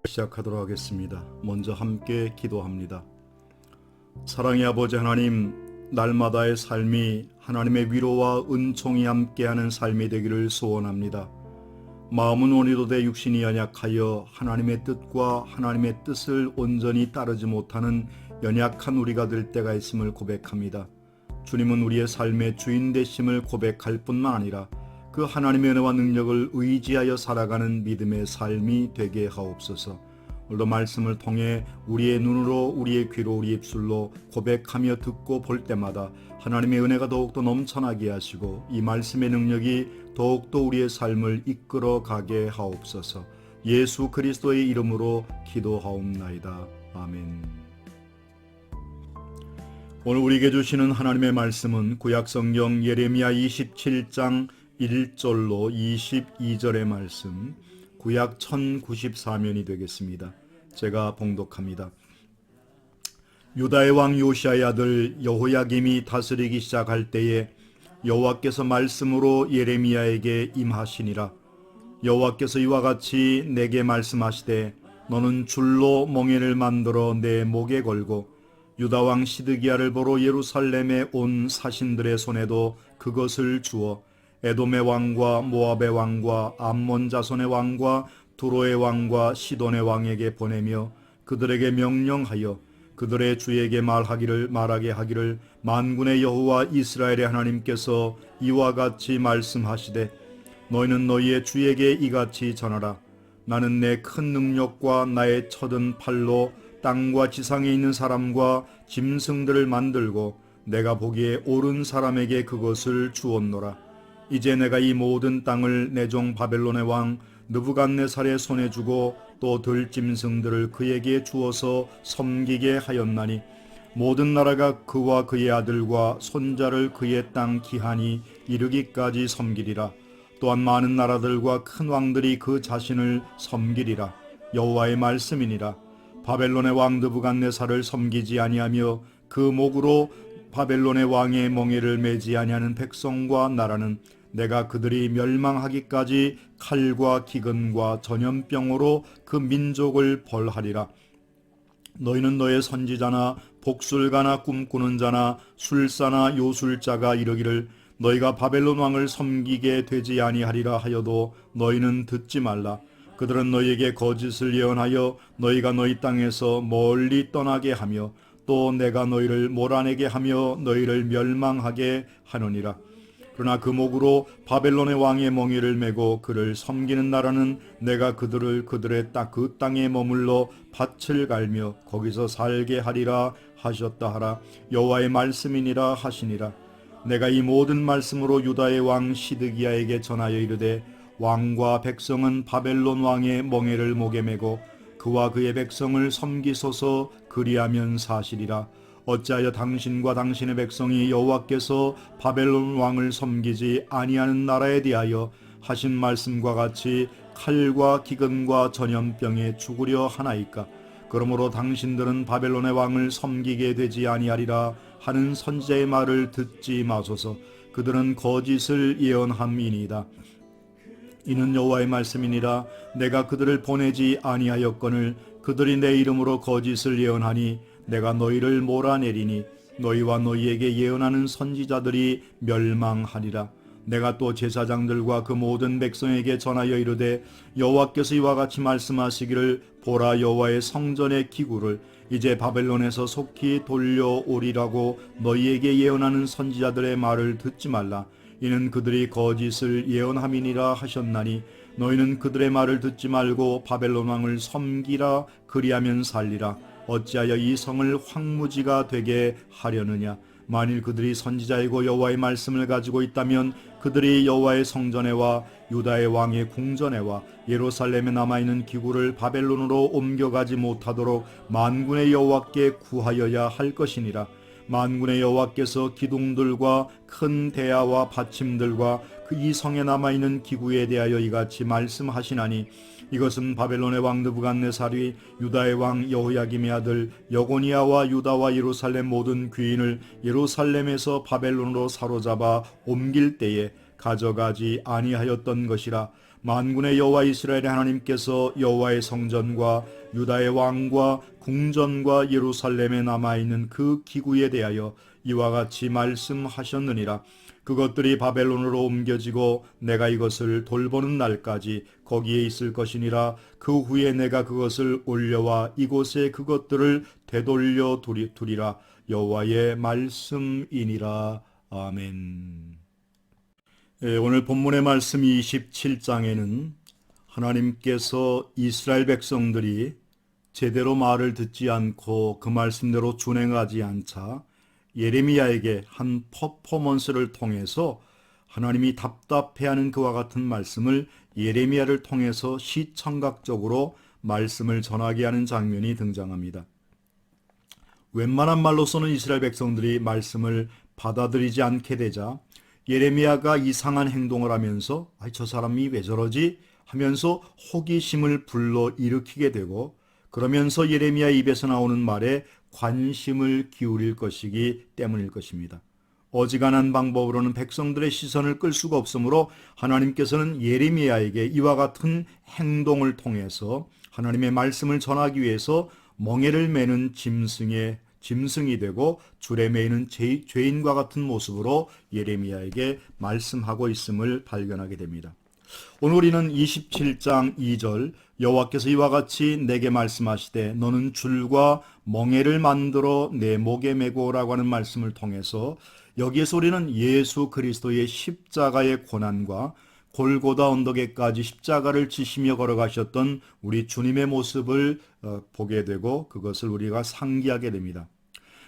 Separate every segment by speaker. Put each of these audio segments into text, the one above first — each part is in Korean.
Speaker 1: 시작하도록 하겠습니다. 먼저 함께 기도합니다. 사랑의 아버지 하나님, 날마다의 삶이 하나님의 위로와 은총이 함께하는 삶이 되기를 소원합니다. 마음은 온이도되 육신이 연약하여 하나님의 뜻과 하나님의 뜻을 온전히 따르지 못하는 연약한 우리가 될 때가 있음을 고백합니다. 주님은 우리의 삶의 주인 되심을 고백할 뿐만 아니라 그 하나님의 은혜와 능력을 의지하여 살아가는 믿음의 삶이 되게 하옵소서. 오늘도 말씀을 통해 우리의 눈으로, 우리의 귀로, 우리의 입술로 고백하며 듣고 볼 때마다 하나님의 은혜가 더욱더 넘쳐나게 하시고 이 말씀의 능력이 더욱더 우리의 삶을 이끌어 가게 하옵소서. 예수 그리스도의 이름으로 기도하옵나이다. 아멘. 오늘 우리에게 주시는 하나님의 말씀은 구약성경 예레미야 27장 1절로 22절의 말씀, 구약 1094면이 되겠습니다. 제가 봉독합니다. 유다의 왕 요시아의 아들 여호야김이 다스리기 시작할 때에 여호와께서 말씀으로 예레미야에게 임하시니라. 여호와께서 이와 같이 내게 말씀하시되 너는 줄로 멍에를 만들어 내 목에 걸고 유다 왕 시드기야를 보러 예루살렘에 온 사신들의 손에도 그것을 주어 에돔의 왕과 모압의 왕과 암몬 자손의 왕과 두로의 왕과 시돈의 왕에게 보내며 그들에게 명령하여 그들의 주에게 말하게 하기를 만군의 여호와 이스라엘의 하나님께서 이와 같이 말씀하시되 너희는 너희의 주에게 이같이 전하라. 나는 내 큰 능력과 나의 쳐든 팔로 땅과 지상에 있는 사람과 짐승들을 만들고 내가 보기에 옳은 사람에게 그것을 주었노라. 이제 내가 이 모든 땅을 내 종 바벨론의 왕 느부갓네살의 손에 주고 또 들짐승들을 그에게 주어서 섬기게 하였나니 모든 나라가 그와 그의 아들과 손자를 그의 땅 기한이 이르기까지 섬기리라. 또한 많은 나라들과 큰 왕들이 그 자신을 섬기리라. 여호와의 말씀이니라. 바벨론의 왕 느부갓네살을 섬기지 아니하며 그 목으로 바벨론의 왕의 멍에를 매지 아니하는 백성과 나라는 내가 그들이 멸망하기까지 칼과 기근과 전염병으로 그 민족을 벌하리라. 너희는 너의 선지자나 복술가나 꿈꾸는 자나 술사나 요술자가 이르기를 너희가 바벨론 왕을 섬기게 되지 아니하리라 하여도 너희는 듣지 말라. 그들은 너희에게 거짓을 예언하여 너희가 너희 땅에서 멀리 떠나게 하며 또 내가 너희를 몰아내게 하며 너희를 멸망하게 하느니라. 그러나 그 목으로 바벨론의 왕의 멍에를 메고 그를 섬기는 나라는 내가 그들을 그들의 그 땅에 머물러 밭을 갈며 거기서 살게 하리라 하셨다 하라. 여호와의 말씀이니라 하시니라. 내가 이 모든 말씀으로 유다의 왕 시드기야에게 전하여 이르되 왕과 백성은 바벨론 왕의 멍에를 목에 메고 그와 그의 백성을 섬기소서. 그리하면 사실이라. 어찌하여 당신과 당신의 백성이 여호와께서 바벨론 왕을 섬기지 아니하는 나라에 대하여 하신 말씀과 같이 칼과 기근과 전염병에 죽으려 하나이까. 그러므로 당신들은 바벨론의 왕을 섬기게 되지 아니하리라 하는 선지자의 말을 듣지 마소서. 그들은 거짓을 예언함이니이다. 이는 여호와의 말씀이니라. 내가 그들을 보내지 아니하였거늘 그들이 내 이름으로 거짓을 예언하니 내가 너희를 몰아내리니 너희와 너희에게 예언하는 선지자들이 멸망하리라. 내가 또 제사장들과 그 모든 백성에게 전하여 이르되 여호와께서 이와 같이 말씀하시기를 보라, 여호와의 성전의 기구를 이제 바벨론에서 속히 돌려오리라고 너희에게 예언하는 선지자들의 말을 듣지 말라. 이는 그들이 거짓을 예언함이니라 하셨나니 너희는 그들의 말을 듣지 말고 바벨론 왕을 섬기라. 그리하면 살리라. 어찌하여 이 성을 황무지가 되게 하려느냐. 만일 그들이 선지자이고 여호와의 말씀을 가지고 있다면 그들이 여호와의 성전에와 유다의 왕의 궁전에와 예루살렘에 남아있는 기구를 바벨론으로 옮겨가지 못하도록 만군의 여호와께 구하여야 할 것이니라. 만군의 여호와께서 기둥들과 큰 대야와 받침들과 그 이 성에 남아있는 기구에 대하여 이같이 말씀하시나니 이것은 바벨론의 왕 느부갓네살이 유다의 왕 여호야김의 아들 여고니아와 유다와 예루살렘 모든 귀인을 예루살렘에서 바벨론으로 사로잡아 옮길 때에 가져가지 아니하였던 것이라. 만군의 여호와 이스라엘의 하나님께서 여호와의 성전과 유다의 왕과 궁전과 예루살렘에 남아있는 그 기구에 대하여 이와 같이 말씀하셨느니라. 그것들이 바벨론으로 옮겨지고 내가 이것을 돌보는 날까지 거기에 있을 것이니라. 그 후에 내가 그것을 올려와 이곳에 그것들을 되돌려 두리라. 여호와의 말씀이니라. 아멘. 오늘 본문의 말씀 27장에는 하나님께서 이스라엘 백성들이 제대로 말을 듣지 않고 그 말씀대로 준행하지 않자 예레미야에게 한 퍼포먼스를 통해서 하나님이 답답해하는 그와 같은 말씀을 예레미야를 통해서 시청각적으로 말씀을 전하게 하는 장면이 등장합니다. 웬만한 말로서는 이스라엘 백성들이 말씀을 받아들이지 않게 되자 예레미야가 이상한 행동을 하면서 저 사람이 왜 저러지 하면서 호기심을 불러일으키게 되고, 그러면서 예레미야 입에서 나오는 말에 관심을 기울일 것이기 때문일 것입니다. 어지간한 방법으로는 백성들의 시선을 끌 수가 없으므로 하나님께서는 예레미야에게 이와 같은 행동을 통해서 하나님의 말씀을 전하기 위해서 멍에를 매는 짐승이 되고 줄에 매이는 죄인과 같은 모습으로 예레미야에게 말씀하고 있음을 발견하게 됩니다. 오늘 우리는 27장 2절 여호와께서 이와 같이 내게 말씀하시되 너는 줄과 멍에를 만들어 내 목에 메고라고 하는 말씀을 통해서 여기에서 우리는 예수 그리스도의 십자가의 고난과 골고다 언덕에까지 십자가를 지시며 걸어가셨던 우리 주님의 모습을 보게 되고 그것을 우리가 상기하게 됩니다.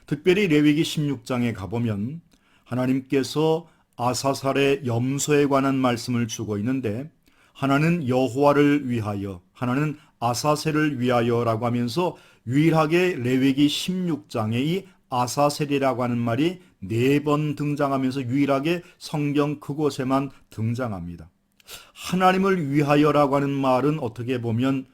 Speaker 1: 특별히 레위기 16장에 가보면 하나님께서 아사살의 염소에 관한 말씀을 주고 있는데, 하나는 여호와를 위하여, 하나는 아사셀을 위하여라고 하면서 유일하게 레위기 16장에 이 아사셀이라고 하는 말이 4번 등장하면서 유일하게 성경 그곳에만 등장합니다. 하나님을 위하여라고 하는 말은 어떻게 보면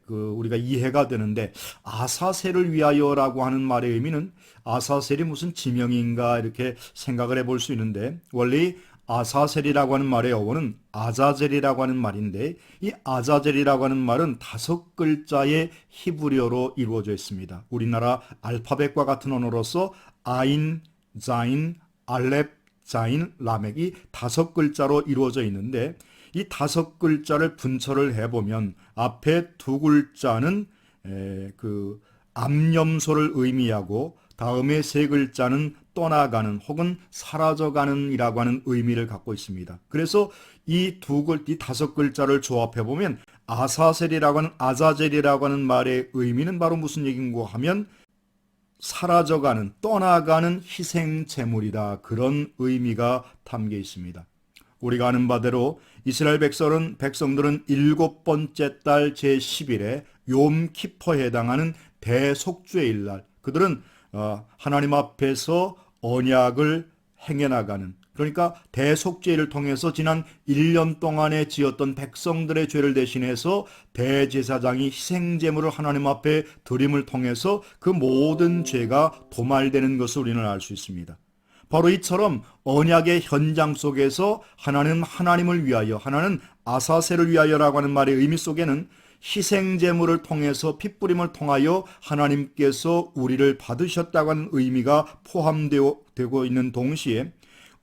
Speaker 1: 우리가 이해가 되는데, 아사셀을 위하여라고 하는 말의 의미는 아사셀이 무슨 지명인가 이렇게 생각을 해볼 수 있는데, 원래 아사셀이라고 하는 말의 어원은 아자젤이라고 하는 말인데, 이 아자젤이라고 하는 말은 5글자의 히브리어로 이루어져 있습니다. 우리나라 알파벳과 같은 언어로서 아인, 자인, 알렙, 자인, 라멕 이 5글자로 이루어져 있는데, 이 5글자를 분철을 해보면 앞에 2글자는 그 암염소를 의미하고 다음에 3글자는 떠나가는 혹은 사라져가는 이라고 하는 의미를 갖고 있습니다. 그래서 이 5글자를 조합해보면 아사셀이라고 하는 아자젤이라고 하는 말의 의미는 바로 무슨 얘기인가 하면 사라져가는, 떠나가는 희생제물이다, 그런 의미가 담겨 있습니다. 우리가 아는 바대로 이스라엘 백성들은 7번째 달 제10일에 욤키퍼에 해당하는 대속죄일 날, 그들은 하나님 앞에서 언약을 행해나가는, 그러니까 대속죄를 통해서 지난 1년 동안에 지었던 백성들의 죄를 대신해서 대제사장이 희생제물을 하나님 앞에 드림을 통해서 그 모든 죄가 도말되는 것을 우리는 알 수 있습니다. 바로 이처럼 언약의 현장 속에서 하나는 하나님을 위하여, 하나는 아사셀을 위하여라고 하는 말의 의미 속에는 희생제물을 통해서 핏부림을 통하여 하나님께서 우리를 받으셨다고 하는 의미가 포함되고 있는 동시에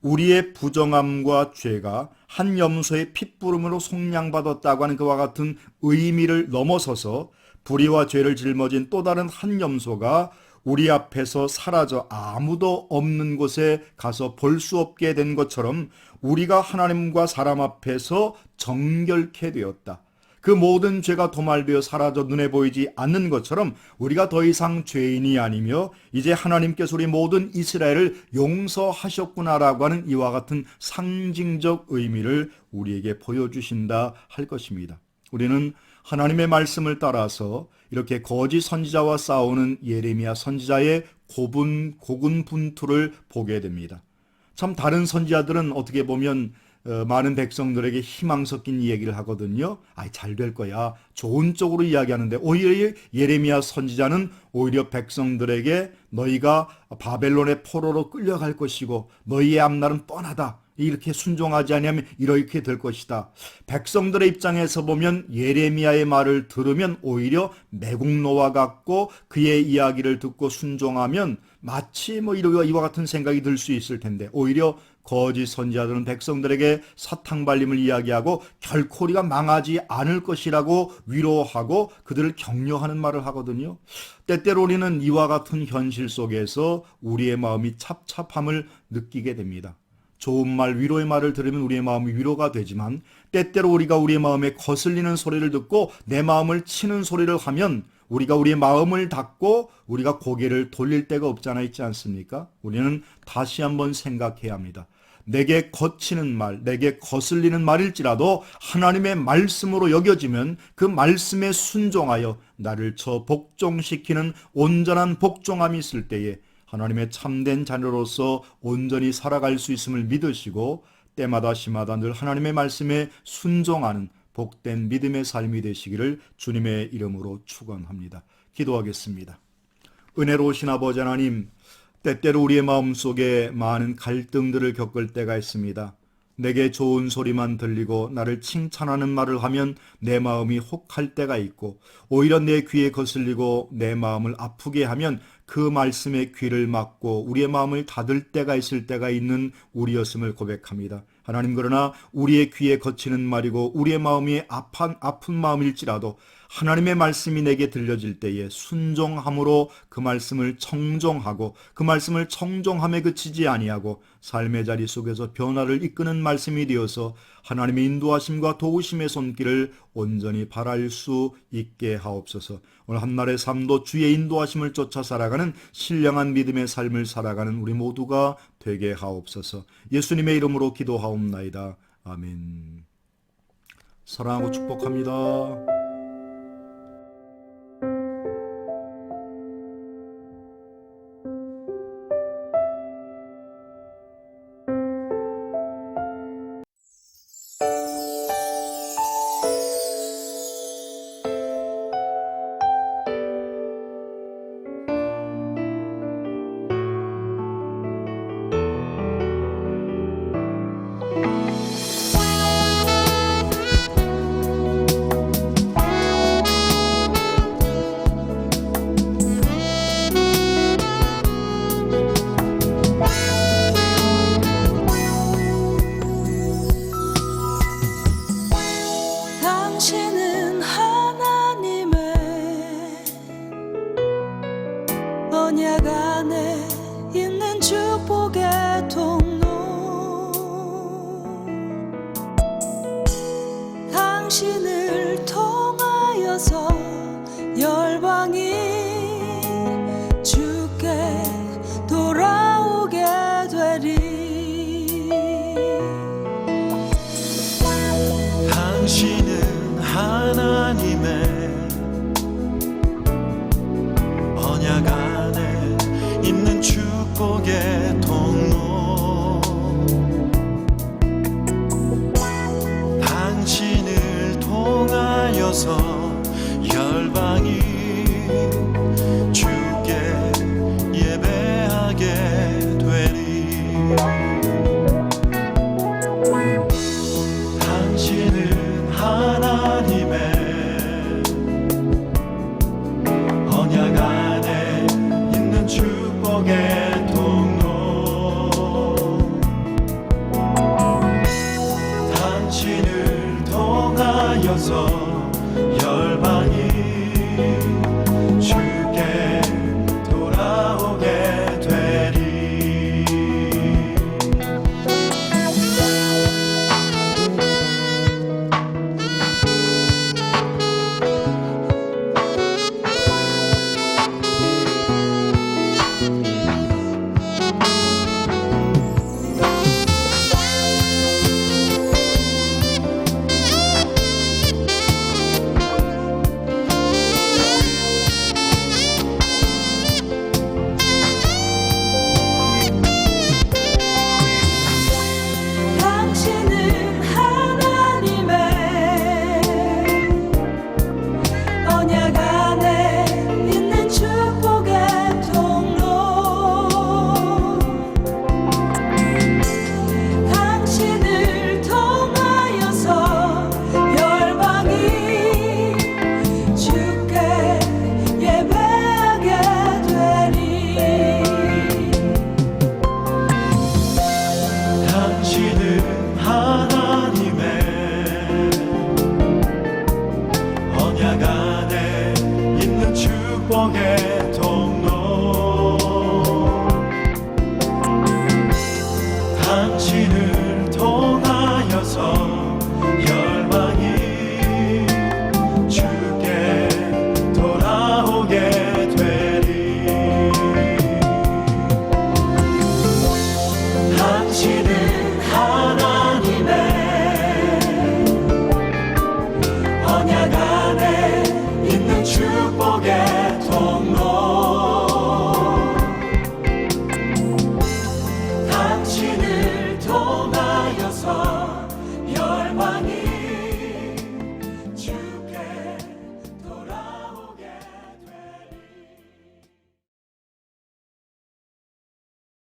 Speaker 1: 우리의 부정함과 죄가 한 염소의 핏부름으로 속량받았다고 하는 그와 같은 의미를 넘어서서 불의와 죄를 짊어진 또 다른 한 염소가 우리 앞에서 사라져 아무도 없는 곳에 가서 볼 수 없게 된 것처럼 우리가 하나님과 사람 앞에서 정결케 되었다. 그 모든 죄가 도말되어 사라져 눈에 보이지 않는 것처럼 우리가 더 이상 죄인이 아니며 이제 하나님께서 우리 모든 이스라엘을 용서하셨구나라고 하는 이와 같은 상징적 의미를 우리에게 보여주신다 할 것입니다. 우리는 하나님의 말씀을 따라서 이렇게 거짓 선지자와 싸우는 예레미야 선지자의 고군분투를 보게 됩니다. 참 다른 선지자들은 어떻게 보면 많은 백성들에게 희망 섞인 이야기를 하거든요. 잘 될 거야, 좋은 쪽으로 이야기하는데, 오히려 예레미야 선지자는 오히려 백성들에게 너희가 바벨론의 포로로 끌려갈 것이고 너희의 앞날은 뻔하다, 이렇게 순종하지 않으면 이렇게 될 것이다. 백성들의 입장에서 보면 예레미야의 말을 들으면 오히려 매국노와 같고 그의 이야기를 듣고 순종하면 마치 이와 같은 생각이 들 수 있을 텐데 오히려 거짓 선지자들은 백성들에게 사탕 발림을 이야기하고 결코 우리가 망하지 않을 것이라고 위로하고 그들을 격려하는 말을 하거든요. 때때로 우리는 이와 같은 현실 속에서 우리의 마음이 찹찹함을 느끼게 됩니다. 좋은 말, 위로의 말을 들으면 우리의 마음이 위로가 되지만 때때로 우리가 우리의 마음에 거슬리는 소리를 듣고 내 마음을 치는 소리를 하면 우리가 우리의 마음을 닫고 우리가 고개를 돌릴 데가 없지 않아 있지 않습니까? 우리는 다시 한번 생각해야 합니다. 내게 거치는 말, 내게 거슬리는 말일지라도 하나님의 말씀으로 여겨지면 그 말씀에 순종하여 나를 복종시키는 온전한 복종함이 있을 때에 하나님의 참된 자녀로서 온전히 살아갈 수 있음을 믿으시고 때마다 시마다 늘 하나님의 말씀에 순종하는 복된 믿음의 삶이 되시기를 주님의 이름으로 축원합니다. 기도하겠습니다. 은혜로우신 아버지 하나님, 때때로 우리의 마음속에 많은 갈등들을 겪을 때가 있습니다. 내게 좋은 소리만 들리고 나를 칭찬하는 말을 하면 내 마음이 혹할 때가 있고 오히려 내 귀에 거슬리고 내 마음을 아프게 하면 그 말씀에 귀를 막고 우리의 마음을 닫을 때가 있을 때가 있는 우리였음을 고백합니다. 하나님, 그러나 우리의 귀에 거치는 말이고 우리의 마음이 아픈 마음일지라도 하나님의 말씀이 내게 들려질 때에 순종함으로 그 말씀을 청종하고 그 말씀을 청종함에 그치지 아니하고 삶의 자리 속에서 변화를 이끄는 말씀이 되어서 하나님의 인도하심과 도우심의 손길을 온전히 바랄 수 있게 하옵소서. 오늘 한날의 삶도 주의 인도하심을 쫓아 살아가는 신령한 믿음의 삶을 살아가는 우리 모두가 되게 하옵소서. 예수님의 이름으로 기도하옵나이다. 아멘. 사랑하고 축복합니다.
Speaker 2: 언약 안에 있는 축복의 통로, 당신을 통하여서 열방이 주께 돌아오게 되리.
Speaker 3: 당신은 하나님의 언약 안에 있는 축복의 통로, 당신을 통하여서 열방이 주께 예배하게 되리. 당신은 하나님의 언약 안에 있는 축복의 통로, 당신을 통하여서 당신을 통하여서